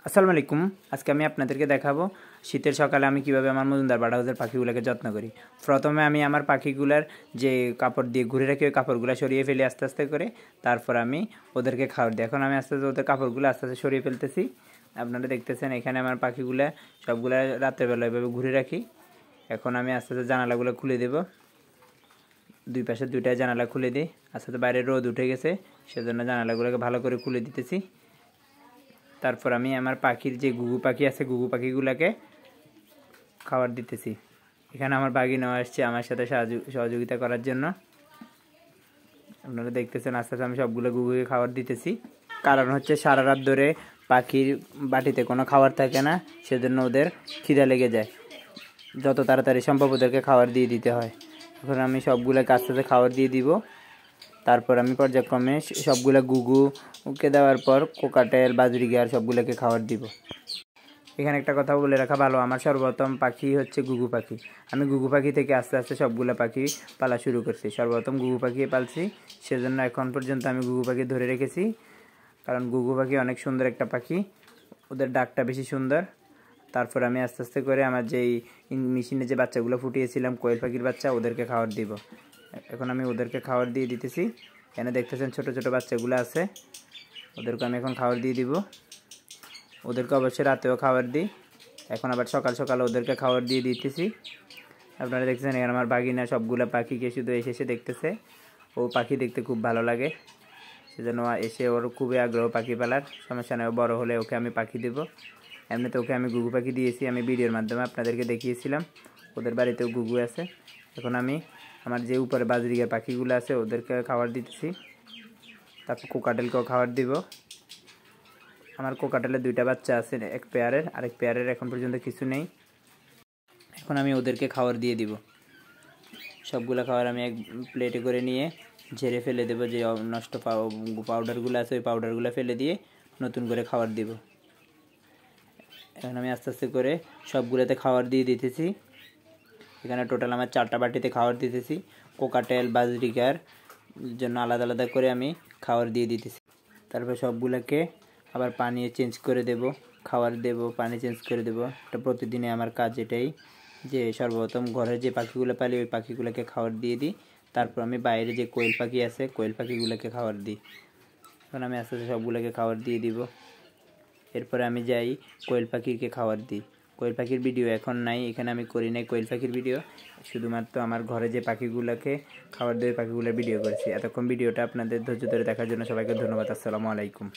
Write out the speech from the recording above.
আসসালামু আলাইকুম। আজকে আমি আপনাদেরকে দেখাবো শীতের সকালে আমি কিভাবে আমার মজুমদার বার্ড হাউসের পাখিগুলোকে যত্ন করি। প্রথমে আমি আমার পাখিগুলার যে কাপড় দিয়ে ঘুরে রাখি ওই কাপড়গুলো সরিয়ে ফেলি আস্তে আস্তে করে। তারপর আমি ওদেরকে খাবার দিই। এখন আমি আস্তে আস্তে ওদের কাপড়গুলো আস্তে আস্তে সরিয়ে ফেলতেছি। আপনারা দেখতেছেন এখানে আমার পাখিগুলা সবগুলা রাত্রেবেলা এভাবে ঘুরে রাখি। এখন আমি আস্তে আস্তে জানালাগুলো খুলে দেব। দুই পাশে দুইটা জানালা খুলে দিই। আস্তে আস্তে বাইরে রোদ উঠে গেছে, সেজন্য জানালাগুলোকে ভালো করে খুলে দিতেছি। তারপর আমি আমার পাখির যে ঘুঘু পাখি আছে ঘুঘু পাখিগুলোকে খাবার দিতেছি। এখানে আমার বাগিনাও আসছে আমার সাথে সহযোগিতা করার জন্য। আপনারা দেখতেছেন আস্তে আস্তে আমি সবগুলো ঘুঘুকে খাবার দিতেছি। কারণ হচ্ছে সারা রাত ধরে পাখির বাটিতে কোনো খাবার থাকে না, সেজন্য ওদের খিদা লেগে যায়। যত তাড়াতাড়ি সম্ভব ওদেরকে খাবার দিয়ে দিতে হয়। এখন আমি সবগুলোকে আস্তে আস্তে খাবার দিয়ে দিব। তারপর আমি পর্যায়ক্রমে সবগুলো ঘুঘুকে দেওয়ার পর কোকাটেল বাজরিগার সবগুলোকে খাবার দিব। এখানে একটা কথা বলে রাখা ভালো, আমার সর্বপ্রথম পাখি হচ্ছে ঘুঘু পাখি। আমি ঘুঘু পাখি থেকে আস্তে আস্তে সবগুলো পাখি পালা শুরু করছি। সর্বপ্রথম ঘুঘু পাখি পালছি, সেজন্য এখন পর্যন্ত আমি ঘুঘু পাখি ধরে রেখেছি। কারণ ঘুঘু পাখি অনেক সুন্দর একটা পাখি, ওদের ডাকটা বেশি সুন্দর। তারপর আমি আস্তে আস্তে করে আমার যেই মেশিনে যে বাচ্চাগুলো ফুটিয়েছিলাম কোয়েল পাখির বাচ্চা, ওদেরকে খাবার দিব। এখন আমি ওদেরকে খাবার দিয়ে দিতেছি। এখানে দেখতেছেন ছোট ছোট বাচ্চাগুলো আছে, ওদেরকে আমি এখন খাবার দিয়ে দিব। ওদেরকে অবশ্যই রাতেও খাবার দিই। এখন আবার সকাল সকাল ওদেরকে খাবার দিয়ে দিতেছি। আপনারা দেখতেছেন এখানে আমার বাগিনা সবগুলো পাখিকে শুধু এসে এসে দেখতেছে। ও পাখি দেখতে খুব ভালো লাগে, সেজন্য এসে ওর খুবই আগ্রহ পাখি পালার। সমস্যা নেই, বড় হলে ওকে আমি পাখি দেব। এমনিতে ওকে আমি ঘুঘু পাখি দিয়েছি, আমি ভিডিওর মাধ্যমে আপনাদেরকে দেখিয়েছিলাম। ওদের বাড়িতেও ঘুঘু আছে। এখন আমি আমার যে উপরে বাজরিগার পাখিগুলো আছে ওদেরকে খাবার দিতেছি। তারপর কোকাটেলকেও খাবার দিব। আমার কোকাটেলের দুইটা বাচ্চা আছে, এক পেয়ারের, আরেক পেয়ারের এখন পর্যন্ত কিছু নেই। এখন আমি ওদেরকে খাবার দিয়ে দিব। সবগুলো খাবার আমি এক প্লেটে করে নিয়ে ঝেড়ে ফেলে দেবো। যে নষ্ট পাউডারগুলো আছে ওই পাউডারগুলো ফেলে দিয়ে নতুন করে খাবার দিব। এখন আমি আস্তে আস্তে করে সবগুলোতে খাবার দিয়ে দিতেছি। এখানে টোটাল আমার 4টা বাটিতে খাবার দিতেছি। কোকাটেল বাজরিগার জন্য আলাদা আলাদা করে আমি খাবার দিয়ে দিতেছি। তারপর সবগুলোকে আবার পানি চেঞ্জ করে দেব, খাবার দেব, পানি চেঞ্জ করে দেব। এটা প্রতিদিনে আমার কাজ এটাই, যে সর্বপ্রথম ঘরের যে পাখিগুলো পালি ওই পাখিগুলোকে খাবার দিয়ে দিই। তারপর আমি বাইরে যে কোয়েল পাখি আছে কোয়েল পাখিগুলোকে খাবার দিই। এখন আমি আস্তে আস্তে সবগুলোকে খাবার দিয়ে দিব। এরপরে আমি যাই কোয়েল পাখিকে খাবার দিই। কোয়েল পাখির ভিডিও এখন নাই, এখানে আমি করি নাই কোয়েল পাখির ভিডিও। শুধুমাত্র আমার ঘরে যে পাখিগুলোকে খাবার দিয়ে পাখিগুলোর ভিডিও করেছি। এতক্ষণ ভিডিওটা আপনাদের ধৈর্য ধরে দেখার জন্য সবাইকে ধন্যবাদ। আসসালামু আলাইকুম।